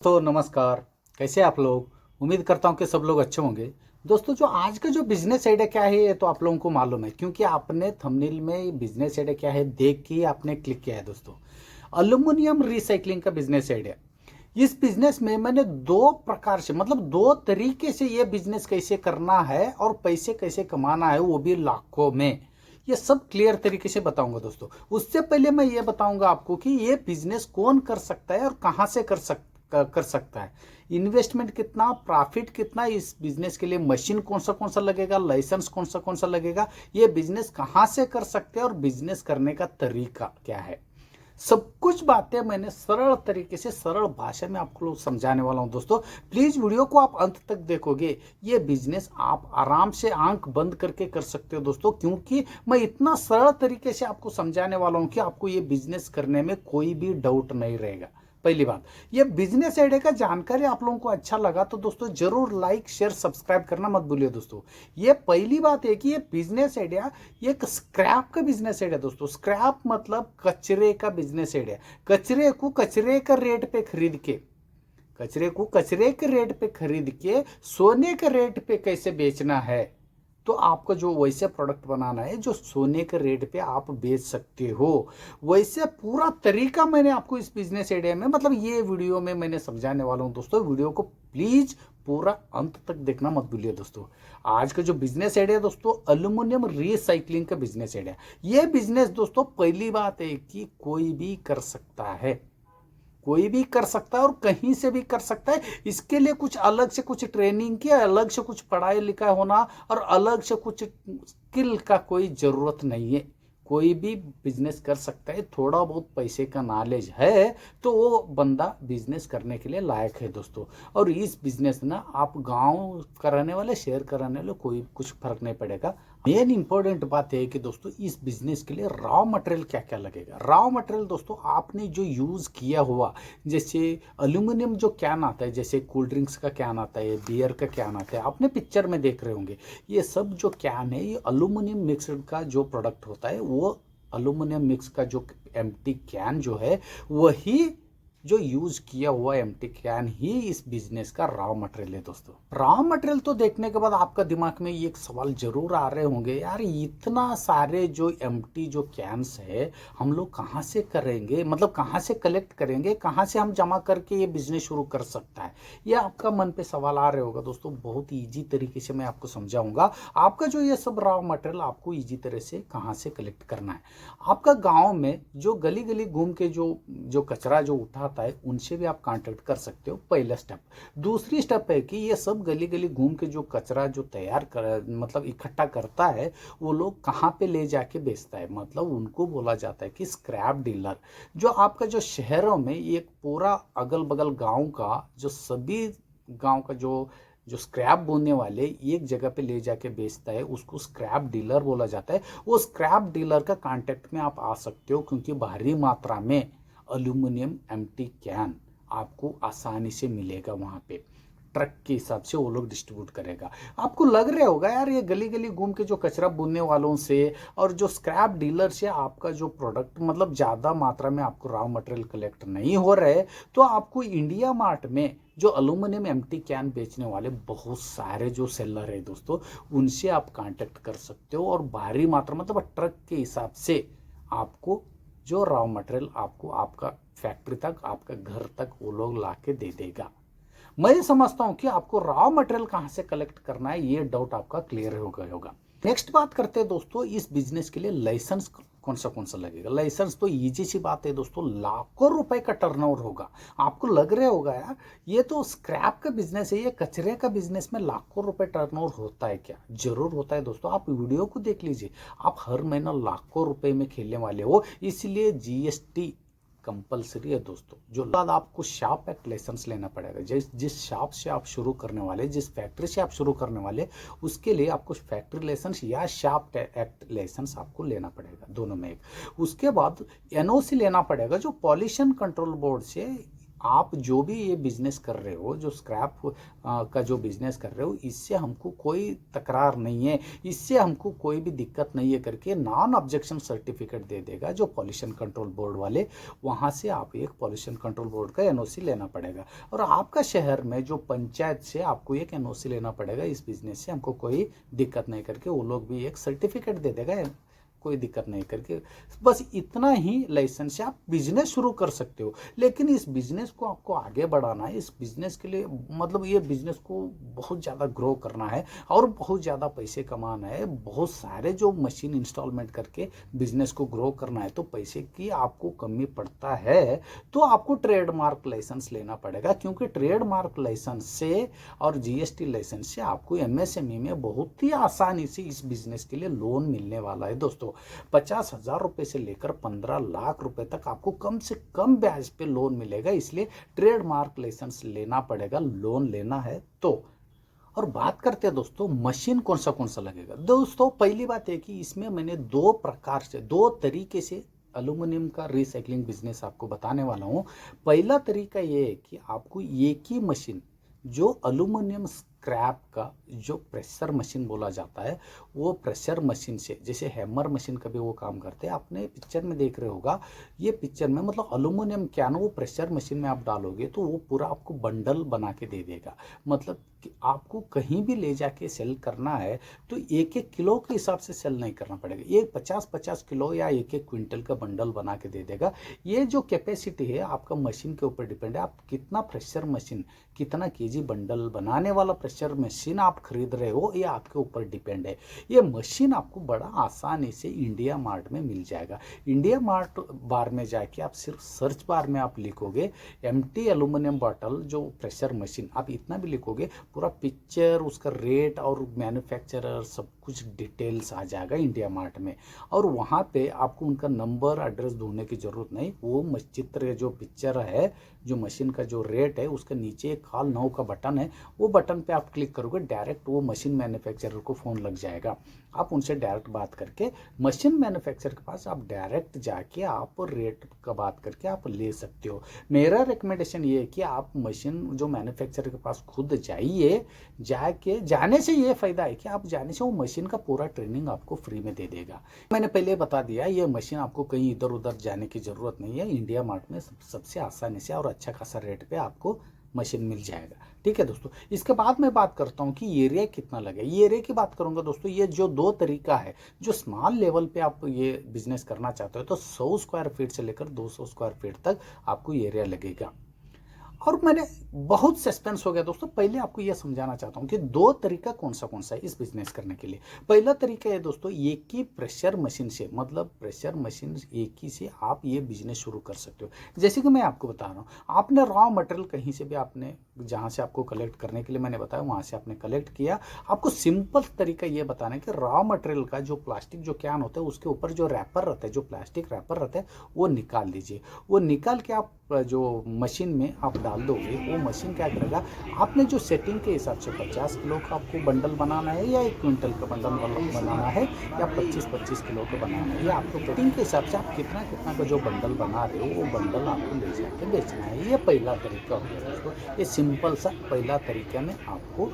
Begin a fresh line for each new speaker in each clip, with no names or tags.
तो नमस्कार। कैसे आप लोग? उम्मीद करता हूँ कि सब लोग अच्छे होंगे। दोस्तों, जो आज का जो बिजनेस आइडिया क्या है ये तो आप लोगों को मालूम है, क्योंकि आपने थंबनेल में बिजनेस आइडिया क्या है देख के आपने क्लिक किया है। दोस्तों, एल्यूमिनियम रिसाइकलिंग का बिजनेस आइडिया। इस बिजनेस में मैंने दो प्रकार से, मतलब दो तरीके से ये बिजनेस कैसे करना है और पैसे कैसे कमाना है, वो भी लाखों में, ये सब क्लियर तरीके से बताऊंगा। दोस्तों, उससे पहले मैं ये बताऊंगा आपको कि ये बिजनेस कौन कर सकता है और कहां से कर सकता है। इन्वेस्टमेंट कितना, प्रॉफिट कितना, इस बिजनेस के लिए मशीन कौन सा लगेगा, लाइसेंस कौन सा लगेगा, ये बिजनेस कहां से कर सकते हैं और बिजनेस करने का तरीका क्या है, सब कुछ बातें मैंने सरल तरीके से सरल भाषा में आपको समझाने वाला हूं। दोस्तों, प्लीज वीडियो को आप अंत तक देखोगे, ये बिजनेस आप आराम से आंख बंद करके कर सकते हो। दोस्तों, क्योंकि मैं इतना सरल तरीके से आपको समझाने वाला हूं कि आपको ये बिजनेस करने में कोई भी डाउट नहीं रहेगा। पहली बात, ये बिजनेस आइडिया का जानकारी आप लोगों को अच्छा लगा तो दोस्तों जरूर लाइक शेयर सब्सक्राइब करना मत भूलिए। दोस्तों, ये पहली बात है कि ये बिजनेस आइडिया एक स्क्रैप का बिजनेस आइडिया। दोस्तों, स्क्रैप मतलब कचरे का बिजनेस आइडिया। कचरे को कचरे का रेट पे खरीद के, कचरे को कचरे के रेट पे खरीद के सोने के रेट पे कैसे बेचना है, तो आपको जो वैसे प्रोडक्ट बनाना है जो सोने के रेट पे आप बेच सकते हो, वैसे पूरा तरीका मैंने आपको इस बिजनेस आइडिया में, मतलब ये वीडियो में मैंने समझाने वाला हूं। दोस्तों, वीडियो को प्लीज पूरा अंत तक देखना मत भूलिए। दोस्तों, आज का जो बिजनेस आइडिया दोस्तों, एल्यूमिनियम रिसाइकलिंग का बिजनेस आइडिया। ये बिजनेस दोस्तों, पहली बात है कि कोई भी कर सकता है, कोई भी कर सकता है और कहीं से भी कर सकता है। इसके लिए कुछ अलग से कुछ ट्रेनिंग की, अलग से कुछ पढ़ाई लिखा होना और अलग से कुछ स्किल का कोई जरूरत नहीं है। कोई भी बिजनेस कर सकता है, थोड़ा बहुत पैसे का नॉलेज है तो वो बंदा बिजनेस करने के लिए लायक है। दोस्तों, और इस बिजनेस ना आप गांव का रहने वाले, शहर का रहने वाले, कोई कुछ फर्क नहीं पड़ेगा। मेन इंपॉर्टेंट बात है कि दोस्तों, इस बिजनेस के लिए रॉ मटेरियल क्या क्या लगेगा। रॉ मटेरियल दोस्तों, आपने जो यूज किया हुआ, जैसे एल्यूमिनियम जो कैन आता है, जैसे कोल्ड ड्रिंक्स का कैन आता है, बियर का कैन आता है, आपने पिक्चर में देख रहे होंगे, ये सब जो कैन है ये एल्यूमिनियम मिक्सड का जो प्रोडक्ट होता है, वो एल्यूमिनियम मिक्स का जो एम्प्टी कैन जो है, वही जो यूज किया हुआ एम्प्टी कैन ही इस बिजनेस का रॉ मटेरियल है। दोस्तों, रॉ मटेरियल तो देखने के बाद आपका दिमाग में ये एक सवाल जरूर आ रहे होंगे, यार इतना सारे जो एम्प्टी जो कैंस है हम लोग कहाँ से करेंगे, मतलब कहाँ से कलेक्ट करेंगे, कहाँ से हम जमा करके ये बिजनेस शुरू कर सकता है, ये आपका मन पे सवाल आ रहे होगा। दोस्तों, बहुत ईजी तरीके से मैं आपको समझाऊंगा। आपका जो ये सब रॉ मटेरियल आपको ईजी तरह से कहाँ से कलेक्ट करना है। आपका गाँव में जो गली गली घूम के जो जो कचरा जो उठा है, उनसे भी आप कांटेक्ट कर सकते हो, पहला स्टेप। दूसरी स्टेप है कि ये सब गली गली घूम के जो कचरा जो तैयार कर, मतलब इकट्ठा करता है, वो लोग कहाँ पे ले जाके बेचता है, मतलब उनको बोला जाता है कि स्क्रैप डीलर। जो आपका जो शहरों में एक पूरा अगल बगल गांव का जो सभी गांव का जो जो स्क्रैप बोने वाले एक जगह पे ले जाके बेचता है, उसको स्क्रैप डीलर बोला जाता है। वो स्क्रैप डीलर का कांटेक्ट में आप आ सकते हो, क्योंकि भारी मात्रा में एल्यूमिनियम एम्प्टी कैन आपको आसानी से मिलेगा। वहां पे ट्रक के हिसाब से वो लोग डिस्ट्रीब्यूट करेगा। आपको लग रहा होगा यार ये गली गली घूम के जो कचरा बुनने वालों से और जो स्क्रैप डीलर से आपका जो प्रोडक्ट, मतलब ज़्यादा मात्रा में आपको रॉ मटेरियल कलेक्ट नहीं हो रहे, तो आपको इंडिया मार्ट में जो एल्यूमिनियम एम्प्टी कैन बेचने वाले बहुत सारे जो सेलर है दोस्तों, उनसे आप कांटेक्ट कर सकते हो और भारी मात्रा, मतलब ट्रक के हिसाब से आपको जो रॉ मटेरियल आपको आपका फैक्ट्री तक, आपका घर तक वो लोग ला के दे देगा। मैं समझता हूं कि आपको रॉ मटेरियल कहां से कलेक्ट करना है, ये डाउट आपका क्लियर हो गया होगा। नेक्स्ट बात करते हैं दोस्तों, इस बिजनेस के लिए लाइसेंस कौन सा लगेगा। लाइसेंस तो इजी सी बात है दोस्तों, लाखों रुपए का टर्नओवर होगा। आपको लग रहा होगा यार ये तो स्क्रैप का बिजनेस है, ये कचरे का बिजनेस में लाखों रुपए टर्नओवर होता है क्या? जरूर होता है दोस्तों, आप वीडियो को देख लीजिए। आप हर महीना लाखों रुपए में खेलने वाले हो, इसलिए जीएसटी कंपलसरी है दोस्तों। जो बाद आपको शॉप एक्ट लाइसेंस लेना पड़ेगा। जिस शॉप से आप शुरू करने वाले, जिस फैक्ट्री से आप शुरू करने वाले, उसके लिए आपको फैक्ट्री लाइसेंस या शॉप एक्ट लाइसेंस आपको लेना पड़ेगा, दोनों में एक। उसके बाद एनओसी लेना पड़ेगा, जो पॉल्यूशन कंट्रोल बोर्ड से आप जो भी ये बिजनेस कर रहे हो, जो स्क्रैप का जो बिजनेस कर रहे हो, इससे हमको कोई तकरार नहीं है, इससे हमको कोई भी दिक्कत नहीं है करके नॉन ऑब्जेक्शन सर्टिफिकेट दे देगा जो पॉल्यूशन कंट्रोल बोर्ड वाले, वहाँ से आप एक पॉल्यूशन कंट्रोल बोर्ड का एनओसी लेना पड़ेगा। और आपका शहर में जो पंचायत से आपको एक एनओसी लेना पड़ेगा, इस बिजनेस से हमको कोई दिक्कत नहीं करके वो लोग भी एक सर्टिफिकेट दे देगा, कोई दिक्कत नहीं करके। बस इतना ही लाइसेंस से आप बिजनेस शुरू कर सकते हो। लेकिन इस बिजनेस को आपको आगे बढ़ाना है, इस बिजनेस के लिए मतलब ये बिजनेस को बहुत ज़्यादा ग्रो करना है और बहुत ज़्यादा पैसे कमाना है, बहुत सारे जो मशीन इंस्टॉलमेंट करके बिजनेस को ग्रो करना है, तो पैसे की आपको कमी पड़ता है तो आपको ट्रेडमार्क लाइसेंस लेना पड़ेगा। क्योंकि ट्रेडमार्क लाइसेंस से और जीएसटी लाइसेंस से आपको एमएसएमई में बहुत ही आसानी से इस बिजनेस के लिए लोन मिलने वाला है दोस्तों। 50,000 रुपए से लेकर 15 लाख रुपए तक आपको कम से कम ब्याज पे लोन मिलेगा। इसलिए ट्रेडमार्क लाइसेंस लेना पड़ेगा, लोन लेना है तो। और बात करते हैं दोस्तों मशीन कौन सा लगेगा। दोस्तों पहली बात है कि इसमें मैंने दो तरीके से एल्यूमिनियम का रिसाइकलिंग बिजनेस आपको बताने वाला हूं। पहला तरीका ये है कि आपको एक ही मशीन, जो एल्यूमिनियम स्क्रैप का जो प्रेशर मशीन बोला जाता है, वो प्रेशर मशीन से, जैसे हैमर मशीन का भी वो काम करते हैं, आपने पिक्चर में देख रहे होगा। ये पिक्चर में मतलब एल्यूमिनियम क्या ना, वो प्रेशर मशीन में आप डालोगे तो वो पूरा आपको बंडल बना के दे देगा। मतलब कि आपको कहीं भी ले जाके सेल करना है तो एक एक किलो के हिसाब से सेल नहीं करना पड़ेगा, ये 50-50 किलो या एक एक क्विंटल का बंडल बना के दे देगा। ये जो कैपेसिटी है आपका मशीन के ऊपर डिपेंड है, आप कितना प्रेशर मशीन, कितना केजी बंडल बनाने वाला प्रेशर मशीन आप खरीद रहे हो, ये आपके ऊपर डिपेंड है। ये मशीन आपको बड़ा आसानी से इंडिया मार्ट में मिल जाएगा। इंडिया मार्ट बार में जाके आप सिर्फ सर्च बार में आप लिखोगे एम्प्टी एल्यूमिनियम बॉटल जो प्रेशर मशीन, आप इतना भी लिखोगे, पूरा पिक्चर, उसका रेट और मैन्युफैक्चरर सब कुछ डिटेल्स आ जाएगा इंडिया मार्ट में। और वहाँ पे आपको उनका नंबर एड्रेस ढूंढने की ज़रूरत नहीं, वो चित्र जो पिक्चर है, जो मशीन का जो रेट है, उसके नीचे एक कॉल नाउ का बटन है, वो बटन पे आप क्लिक करोगे, डायरेक्ट वो मशीन मैन्युफैक्चरर को फ़ोन लग जाएगा। आप उनसे डायरेक्ट बात करके मशीन मैन्युफैक्चरर के पास आप डायरेक्ट जाके आप रेट का बात करके आप ले सकते हो। मेरा रिकमेंडेशन ये है कि आप मशीन जो मैन्युफैक्चरर के पास खुद जाइए, जाने से ये फ़ायदा है कि आप जाने से वो मशीन का पूरा ट्रेनिंग आपको फ्री में दे देगा। मैंने पहले बता दिया, ये मशीन आपको कहीं इधर उधर जाने की ज़रूरत नहीं है, इंडिया मार्ट में सबसे आसानी से और अच्छा खासा रेट पे आपको मशीन मिल जाएगा। ठीक है दोस्तों, इसके बाद मैं बात करता हूँ कि एरिया कितना लगे। ये एरिया की बात करूँगा दोस्तों, ये जो दो तरीका है, जो स्मॉल लेवल पे आप ये बिजनेस करना चाहते हो तो 100 स्क्वायर फीट से लेकर 200 स्क्वायर फीट तक आपको एरिया लगेगा। और मैंने बहुत सस्पेंस हो गया दोस्तों, पहले आपको यह समझाना चाहता हूं कि दो तरीका कौन सा है इस बिजनेस करने के लिए। पहला तरीका है दोस्तों, एक ही प्रेशर मशीन से, मतलब प्रेशर मशीन एक ही से आप ये बिजनेस शुरू कर सकते हो। जैसे कि मैं आपको बता रहा हूँ, आपने रॉ मटेरियल कहीं से भी, आपने जहाँ से आपको कलेक्ट करने के लिए मैंने बताया वहाँ से आपने कलेक्ट किया। आपको सिंपल तरीका ये बताना है कि रॉ मटेरियल का जो प्लास्टिक जो कैन होता है, उसके ऊपर जो रैपर रहता है, जो प्लास्टिक रैपर रहता है, वो निकाल दीजिए। वो निकाल के आप जो मशीन में आप डाल दोगे, वो मशीन क्या करेगा, आपने जो सेटिंग के हिसाब से 50 किलो का आपको बंडल बनाना है या 1 क्विंटल का बंडल बनाना है या 25-25 किलो का बनाना है, या आपको सेटिंग के हिसाब से आप कितना कितना का जो बंडल बना रहे हो, वो बंडल आपको ले जाके बेचना है। ये पहला तरीका हो गया दोस्तों। ये सिंपल सा पहला तरीका में आपको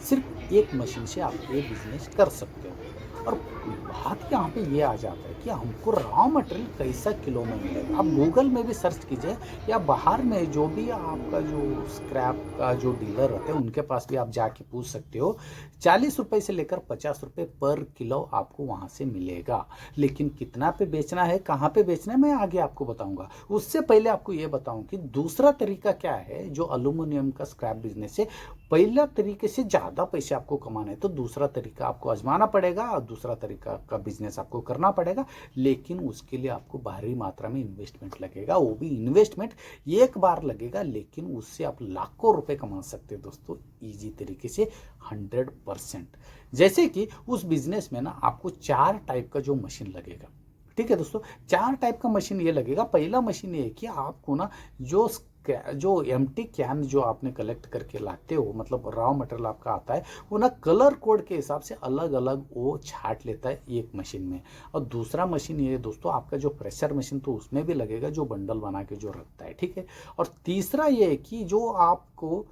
सिर्फ एक मशीन से आप ये बिजनेस कर सकते हो। और बात यहाँ पे ये आ जाता है कि हमको रॉ मटेरियल कैसा किलो में मिलेगा। आप गूगल में भी सर्च कीजिए या बाहर में जो भी आपका जो स्क्रैप का जो डीलर रहते हैं उनके पास भी आप जाके पूछ सकते हो। 40 रुपये से लेकर 50 रुपये पर किलो आपको वहाँ से मिलेगा। लेकिन कितना पे बेचना है, कहाँ पे बेचना है, मैं आगे आपको बताऊँगा। उससे पहले आपको ये बताऊँ कि दूसरा तरीका क्या है जो एल्यूमिनियम का स्क्रैप बिजनेस है। पहला तरीके से ज़्यादा पैसे आपको कमाना है तो दूसरा तरीका आपको आजमाना पड़ेगा और दूसरा तरीका का बिजनेस आपको करना पड़ेगा। लेकिन उसके लिए आपको भारी मात्रा में इन्वेस्टमेंट लगेगा, वो भी इन्वेस्टमेंट एक बार लगेगा, लेकिन उससे आप लाखों रुपए कमा सकते हैं दोस्तों ईजी तरीके से 100%। जैसे कि उस बिजनेस में ना आपको 4 टाइप का जो मशीन लगेगा। ठीक है दोस्तों, 4 टाइप का मशीन ये लगेगा। पहला मशीन ये है कि आपको ना जो जो एम्प्टी कैन जो आपने कलेक्ट करके लाते हो, मतलब रॉ मटेरियल आपका आता है, वो ना कलर कोड के हिसाब से अलग अलग वो छाट लेता है एक मशीन में। और दूसरा मशीन ये दोस्तों, आपका जो प्रेशर मशीन तो उसमें भी लगेगा, जो बंडल बना के जो रखता है, ठीक है। और तीसरा ये है कि जो आपको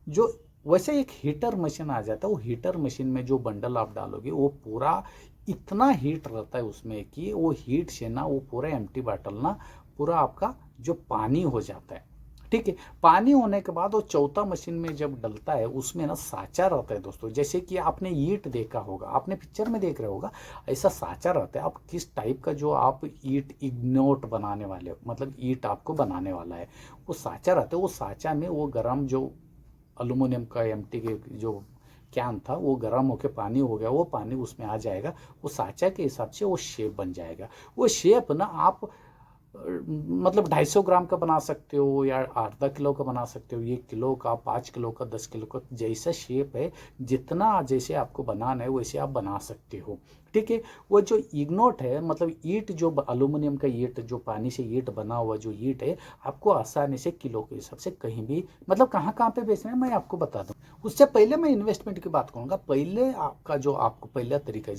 जो वैसे एक हीटर मशीन आ जाता है, वो हीटर मशीन में जो बंडल आप डालोगे वो पूरा इतना हीट रहता है उसमें कि वो हीट से ना वो पूरा एम्प्टी बॉटल ना पूरा आपका जो पानी हो जाता है, ठीक है। पानी होने के बाद वो चौथा मशीन में जब डलता है, उसमें ना साँचा रहता है दोस्तों। जैसे कि आपने ईंट देखा होगा, आपने पिक्चर में देख रहे होगा, ऐसा साँचा रहता है। आप किस टाइप का जो आप ईंट इग्नोट बनाने वाले हो, मतलब ईंट आपको बनाने वाला है, वो साँचा रहता है। वो साँचा में वो गर्म जो अल्युमिनियम का एम्प्टी के जो कैन था, वो गर्म होकर पानी हो गया, वो पानी उसमें आ जाएगा, वो साँचा के हिसाब से वो शेप बन जाएगा। वो शेप ना आप मतलब 250 ग्राम का बना सकते हो, या आधा किलो का बना सकते हो, 1 किलो का, 5 किलो का, 10 किलो का, जैसा शेप है, जितना जैसे आपको बनाना है वैसे आप बना सकते हो, ठीक है। वो जो इग्नोट है, मतलब ईंट, जो अल्युमिनियम का ईंट, जो पानी से ईंट बना हुआ जो ईंट है, आपको आसानी से किलो के हिसाब से कहीं भी, मतलब कहाँ कहाँ पे बेचना है मैं आपको बता दूँ। उससे पहले मैं इन्वेस्टमेंट की बात करूँगा। पहले आपका जो आपको पहला तरीका है,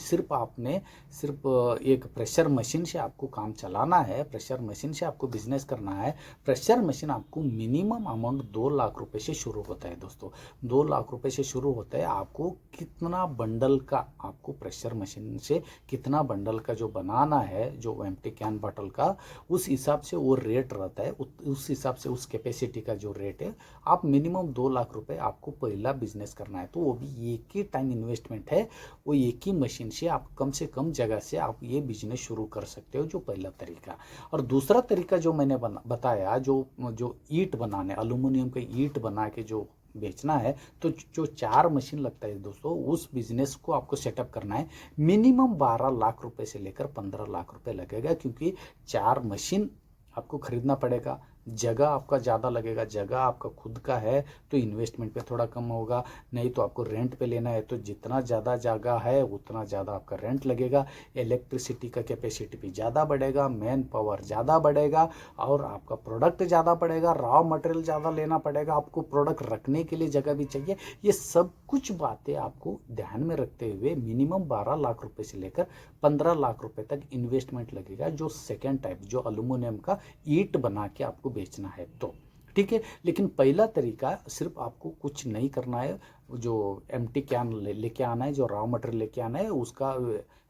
सिर्फ एक प्रेशर मशीन से आपको काम चलाना है, प्रेशर मशीन से आपको बिजनेस करना है। प्रेशर मशीन आपको मिनिमम अमाउंट 2 लाख रुपए से शुरू होता है दोस्तों। 2 लाख रुपए से शुरू होता है। आपको कितना बंडल का, आपको प्रेशर मशीन से कितना बंडल का जो बनाना है, जो एम्प्टी कैन बॉटल का, उस हिसाब से वो रेट रहता है। उस हिसाब से उस कैपेसिटी का जो रेट है, आप मिनिमम 2 लाख रुपए आपको पहला बिजनेस करना है, तो वो भी एक ही टाइम इन्वेस्टमेंट है। वो एक ही मशीन से आप कम से कम जगह से आप ये बिजनेस शुरू कर सकते हो, जो पहला तरीका। और दूसरा तरीका जो मैंने बताया, जो ईंट बनाने, अल्युमिनियम के ईंट बना के जो बेचना है, तो जो 4 मशीन लगता है दोस्तों, उस बिजनेस को आपको सेटअप करना है। मिनिमम 12 लाख रुपए से लेकर 15 लाख रुपए लगेगा, क्योंकि 4 मशीन आपको खरीदना पड़ेगा, जगह आपका ज़्यादा लगेगा। जगह आपका खुद का है तो इन्वेस्टमेंट पे थोड़ा कम होगा, नहीं तो आपको रेंट पे लेना है, तो जितना ज़्यादा जगह है उतना ज़्यादा आपका रेंट लगेगा। इलेक्ट्रिसिटी का कैपेसिटी भी ज़्यादा बढ़ेगा, मैन पावर ज़्यादा बढ़ेगा, और आपका प्रोडक्ट ज़्यादा बढ़ेगा, रॉ मटेरियल ज़्यादा लेना पड़ेगा, आपको प्रोडक्ट रखने के लिए जगह भी चाहिए। ये सब कुछ बातें आपको ध्यान में रखते हुए मिनिमम 12 लाख रुपए से लेकर 15 लाख रुपए तक इन्वेस्टमेंट लगेगा, जो सेकेंड टाइप, जो अल्युमिनियम का ईंट बना के आपको बेचना है तो, ठीक है। लेकिन पहला तरीका, सिर्फ आपको कुछ नहीं करना है, जो एम्प्टी कैन लेके आना है, जो रॉ मटेरियल लेके आना है, उसका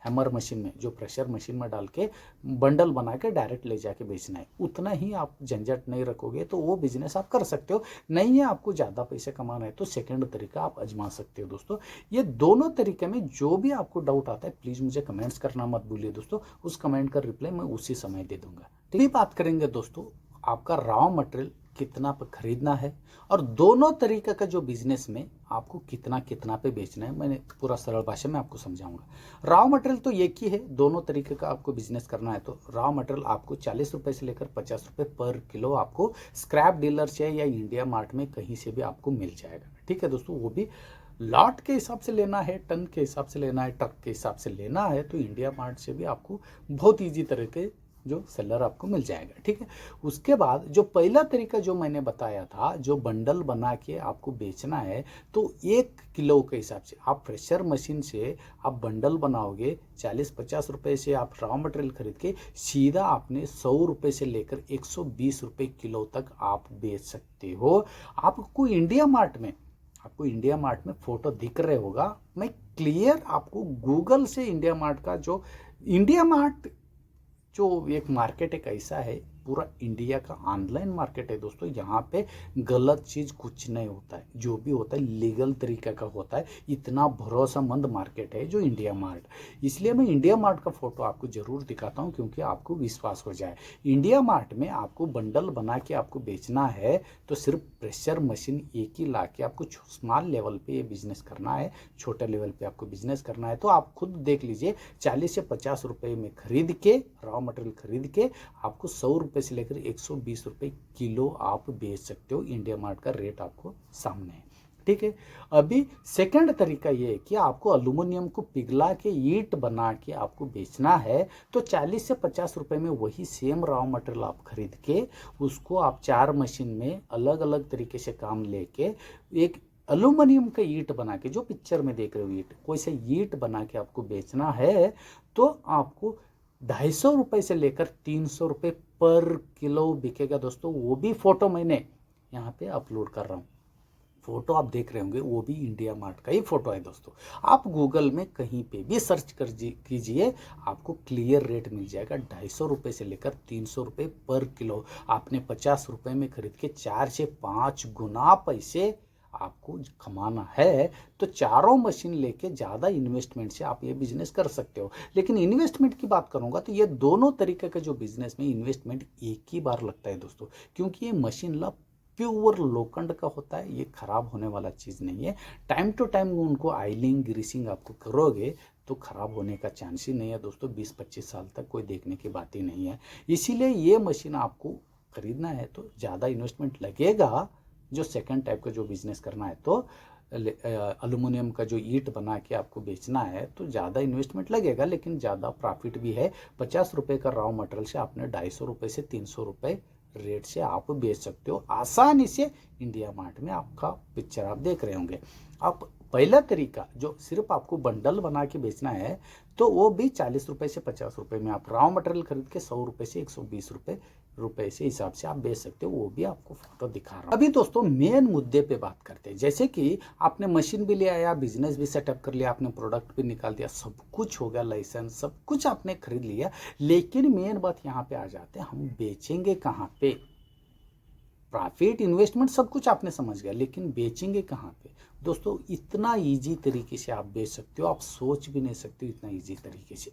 हैमर मशीन में, जो प्रेशर मशीन में डाल के बंडल बना के डायरेक्ट ले जाके बेचना है। उतना ही आप झंझट नहीं रखोगे तो वो बिजनेस आप कर सकते हो। नहीं है आपको ज़्यादा पैसे कमाना है तो सेकंड तरीका आप आजमा सकते हो दोस्तों। ये दोनों तरीके में जो भी आपको डाउट आता है, प्लीज़ मुझे कमेंट्स करना मत भूलिए दोस्तों। उस कमेंट का रिप्लाई मैं उसी समय दे दूंगा। ठीक है, बात करेंगे दोस्तों आपका रॉ मटेरियल कितना पे खरीदना है, और दोनों तरीके का जो बिजनेस में आपको कितना कितना पे बेचना है, मैंने पूरा सरल भाषा में आपको समझाऊंगा। रॉ मटेरियल तो एक ही है, दोनों तरीके का आपको बिजनेस करना है तो रॉ मटेरियल आपको 40 रुपए से लेकर 50 रुपए पर किलो आपको स्क्रैप डीलर से या इंडिया मार्ट में कहीं से भी आपको मिल जाएगा। ठीक है दोस्तों, वो भी लॉट के हिसाब से लेना है, टन के हिसाब से लेना है, ट्रक के हिसाब से लेना है तो इंडिया मार्ट से भी आपको बहुत ईजी तरीके जो सेलर आपको मिल जाएगा। ठीक है, उसके बाद जो पहला तरीका जो मैंने बताया था, जो बंडल बना के आपको बेचना है, तो 1 किलो के हिसाब से आप प्रेशर मशीन से आप बंडल बनाओगे, 40-50 रुपए से आप रॉ मटेरियल खरीद के सीधा आपने 100 रुपए से लेकर 120 रुपए किलो तक आप बेच सकते हो। आपको इंडिया मार्ट में फोटो दिख रहे होगा, मैं क्लियर आपको गूगल से इंडिया मार्ट का इंडिया मार्ट जो एक मार्केट एक ऐसा है, पूरा इंडिया का ऑनलाइन मार्केट है दोस्तों। यहाँ पे गलत चीज़ कुछ नहीं होता है, जो भी होता है लीगल तरीके का होता है। इतना भरोसेमंद मार्केट है जो इंडिया मार्ट, इसलिए मैं इंडिया मार्ट का फोटो आपको जरूर दिखाता हूँ, क्योंकि आपको विश्वास हो जाए। इंडिया मार्ट में आपको बंडल बना के आपको बेचना है तो सिर्फ प्रेशर मशीन एक ही ला के आपको स्मॉल लेवल पे ये बिजनेस करना है, छोटे लेवल पे आपको बिजनेस करना है। तो आप खुद देख लीजिए, 40 से 50 रुपए में खरीद के, रॉ मटेरियल खरीद के आपको 100 रुपए से लेकर 120 रुपए किलो आप बेच सकते हो। इंडिया मार्ट का रेट आपको सामने है। ठीक है। अभी सेकंड तरीका ये है कि आपको एल्यूमिनियम को पिघला के ईंट बना के आपको बेचना है, तो 40 से 50 रुपए में वही सेम रॉ मटेरियल आप खरीद के उसको आप 4 मशीन में अलग अलग तरीके से काम लेके एक एल्यूमिनियम का ईंट बना के, जो पिक्चर में देख रहे हो ईंट, कोई से ईंट बना के आपको बेचना है, तो आपको 250 रुपए से लेकर 300 रुपए पर किलो बिकेगा दोस्तों। वो भी फोटो मैंने यहाँ पे अपलोड कर रहा हूँ, फोटो आप देख रहे होंगे, वो भी इंडिया मार्ट का ही फोटो है दोस्तों। आप गूगल में कहीं पे भी सर्च कर कीजिए, आपको क्लियर रेट मिल जाएगा। 250 रुपये से लेकर 300 रुपये पर किलो। आपने 50 रुपये में खरीद के 4 से 5 गुना पैसे आपको कमाना है, तो चारों मशीन लेके ज़्यादा इन्वेस्टमेंट से आप ये बिजनेस कर सकते हो। लेकिन इन्वेस्टमेंट की बात करूंगा तो ये दोनों तरीके का जो बिजनेस में इन्वेस्टमेंट एक ही बार लगता है दोस्तों, क्योंकि ये मशीन ला प्योर लोखंड का होता है, ये खराब होने वाला चीज़ नहीं है। टाइम टू टाइम उनको आयलिंग ग्रीसिंग आपको करोगे तो खराब होने का चांस ही नहीं है दोस्तों। 20-25 साल तक कोई देखने की बात ही नहीं है। इसीलिए ये मशीन आपको खरीदना है तो ज़्यादा इन्वेस्टमेंट लगेगा। जो सेकंड टाइप का जो बिजनेस करना है तो एल्यूमिनियम का जो ईंट बना के आपको बेचना है तो ज़्यादा इन्वेस्टमेंट लगेगा, लेकिन ज़्यादा प्रॉफिट भी है। 50 रुपये का रॉ मटेरियल से आपने 250 रुपये से 300 रुपये रेट से आप बेच सकते हो आसानी से। इंडिया मार्ट में आपका पिक्चर आप देख रहे होंगे। अब पहला तरीका जो सिर्फ आपको बंडल बना के बेचना है, तो वो भी 40 रुपये से 50 रुपये में आप रॉ मटेरियल खरीद के 100 रुपये से 120 रुपये से हिसाब से आप बेच सकते हो। वो भी आपको फोटो दिखा रहा हूँ। अभी दोस्तों मेन मुद्दे पे बात करते हैं। जैसे कि आपने मशीन भी ले आया, बिजनेस भी सेटअप कर लिया, आपने प्रोडक्ट भी निकाल दिया, सब कुछ हो गया, लाइसेंस सब कुछ आपने खरीद लिया, लेकिन मेन बात यहाँ पे आ जाते हैं, हम बेचेंगे कहाँ पे। प्रॉफिट इन्वेस्टमेंट सब कुछ आपने समझ गया, लेकिन बेचेंगे कहाँ पे दोस्तों। इतना इजी तरीके से आप बेच सकते हो, आप सोच भी नहीं सकते इतना इजी तरीके से।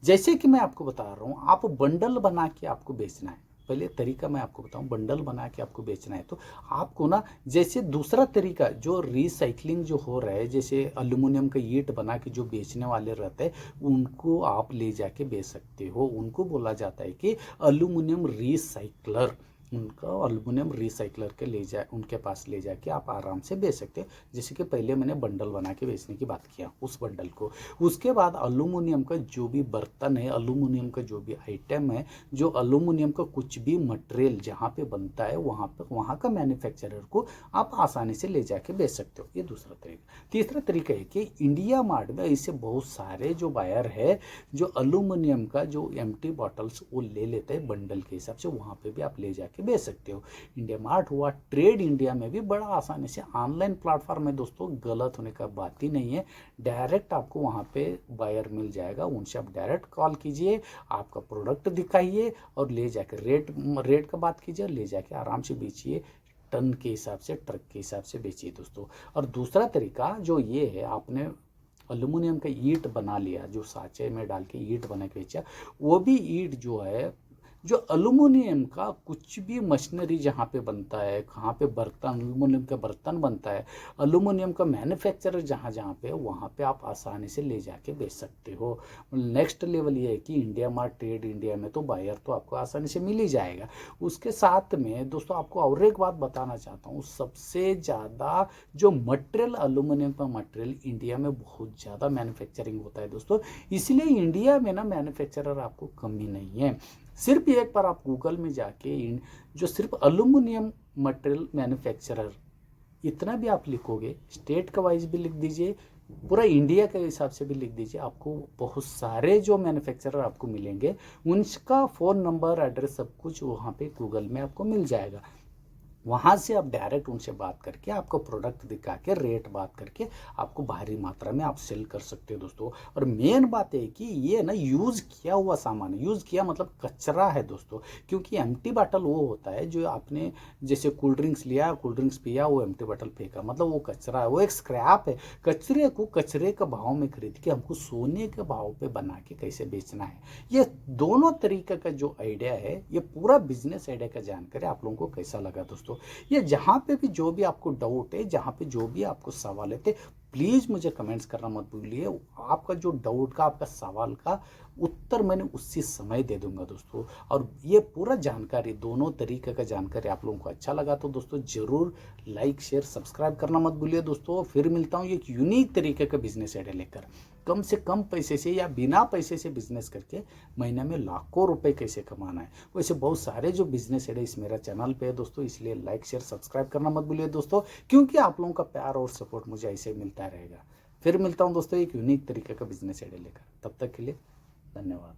जैसे कि मैं आपको बता रहा हूँ, आप बंडल बना के आपको बेचना है। पहले तरीका मैं आपको बताऊं, बंडल बना के आपको बेचना है तो आपको ना, जैसे दूसरा तरीका जो रिसाइकलिंग जो हो रहा है, जैसे एल्यूमिनियम का ईंट बना के जो बेचने वाले रहते हैं उनको आप ले जाके बेच सकते हो। उनको बोला जाता है कि एल्यूमिनियम रिसाइकलर। उनका एल्यूमिनियम रिसाइकलर के ले जाए, उनके पास ले जाके आप आराम से बेच सकते हैं। जैसे कि पहले मैंने बंडल बना के बेचने की बात किया, उस बंडल को। उसके बाद एल्यूमिनियम का जो भी बर्तन है, एल्यूमिनियम का जो भी आइटम है, जो एल्यूमिनियम का कुछ भी मटेरियल जहाँ पे बनता है वहाँ का मैन्युफैक्चरर को आप आसानी से ले जाके बेच सकते हो। ये दूसरा तरीका। तीसरा तरीका है कि इंडिया मार्ट में ऐसे बहुत सारे जो बायर है जो एल्यूमिनियम का जो एम्प्टी बॉटल्स वो ले लेते हैं बंडल के हिसाब से, वहाँ पे भी आप ले जाके बेच सकते हो। इंडिया मार्ट हुआ, ट्रेड इंडिया में भी बड़ा आसानी से ऑनलाइन प्लेटफॉर्म है दोस्तों, गलत होने का बात ही नहीं है। डायरेक्ट आपको वहाँ पे बायर मिल जाएगा, उनसे आप डायरेक्ट कॉल कीजिए, आपका प्रोडक्ट दिखाइए और ले जाके रेट का बात कीजिए, ले जाके आराम से बेचिए। टन के हिसाब से, ट्रक के हिसाब से बेचिए दोस्तों। और दूसरा तरीका जो ये है, आपने एल्यूमिनियम का ईंट बना लिया, जो साँचे में डाल के ईंट बना के बेचा, वो भी ईंट जो है, जो एल्यूमिनियम का कुछ भी मशीनरी जहाँ पे बनता है, कहाँ पे बर्तन, एल्यूमिनियम का बर्तन बनता है, एल्यूमिनियम का मैन्युफैक्चरर जहाँ जहाँ पे है, वहाँ पे आप आसानी से ले जाके बेच सकते हो। नेक्स्ट लेवल ये है कि इंडिया मार्ट, ट्रेड इंडिया में तो बायर तो आपको आसानी से मिल ही जाएगा। उसके साथ में दोस्तों आपको और एक बात बताना चाहता हूँ, सबसे ज़्यादा जो मटेरियल, एल्यूमिनियम का मटेरियल इंडिया में बहुत ज़्यादा मैन्युफैक्चरिंग होता है दोस्तों। इसलिए इंडिया में ना मैन्युफैक्चरर आपको कमी नहीं है। सिर्फ एक बार आप गूगल में जाके जो सिर्फ एल्यूमिनियम मटेरियल मैन्युफैक्चरर, इतना भी आप लिखोगे, स्टेट का वाइज भी लिख दीजिए, पूरा इंडिया के हिसाब से भी लिख दीजिए, आपको बहुत सारे जो मैन्युफैक्चरर आपको मिलेंगे, उनका फ़ोन नंबर, एड्रेस सब कुछ वहाँ पे गूगल में आपको मिल जाएगा। वहाँ से आप डायरेक्ट उनसे बात करके, आपको प्रोडक्ट दिखा के, रेट बात करके आपको भारी मात्रा में आप सेल कर सकते हो दोस्तों। और मेन बात है कि ये ना यूज़ किया हुआ सामान, यूज़ किया मतलब कचरा है दोस्तों, क्योंकि एम्प्टी बॉटल वो होता है जो आपने जैसे कोल्ड ड्रिंक्स लिया, कोल्ड ड्रिंक्स पिया, वो एम्प्टी बॉटल फेंका, मतलब वो कचरा है, वो एक स्क्रैप है। कचरे को कचरे के भाव में खरीद के हमको सोने के भाव पे बना के कैसे बेचना है, ये दोनों तरीके का जो आइडिया है, ये पूरा बिजनेस आइडिया का जानकारी आप लोगों को कैसा लगा दोस्तों। ये जहां पे भी जो भी आपको डाउट है, जहां पे जो भी आपको सवाल है, प्लीज़ मुझे कमेंट्स करना मत भूलिए। आपका जो डाउट का, आपका सवाल का उत्तर मैंने उसी समय दे दूंगा दोस्तों। और ये पूरा जानकारी, दोनों तरीके का जानकारी आप लोगों को अच्छा लगा तो दोस्तों ज़रूर लाइक शेयर सब्सक्राइब करना मत भूलिए दोस्तों। फिर मिलता हूँ एक यूनिक तरीके का बिजनेस आइडिया लेकर, कम से कम पैसे से या बिना पैसे से बिजनेस करके महीने में लाखों रुपए कैसे कमाना है। वैसे बहुत सारे जो बिजनेस आइडिया इस मेरा चैनल पे है दोस्तों, इसलिए लाइक शेयर सब्सक्राइब करना मत भूलिए दोस्तों, क्योंकि आप लोगों का प्यार और सपोर्ट मुझे ऐसे मिलता रहेगा। फिर मिलता हूँ दोस्तों एक यूनिक तरीके का बिजनेस आइडिया लेकर, तब तक के लिए धन्यवाद।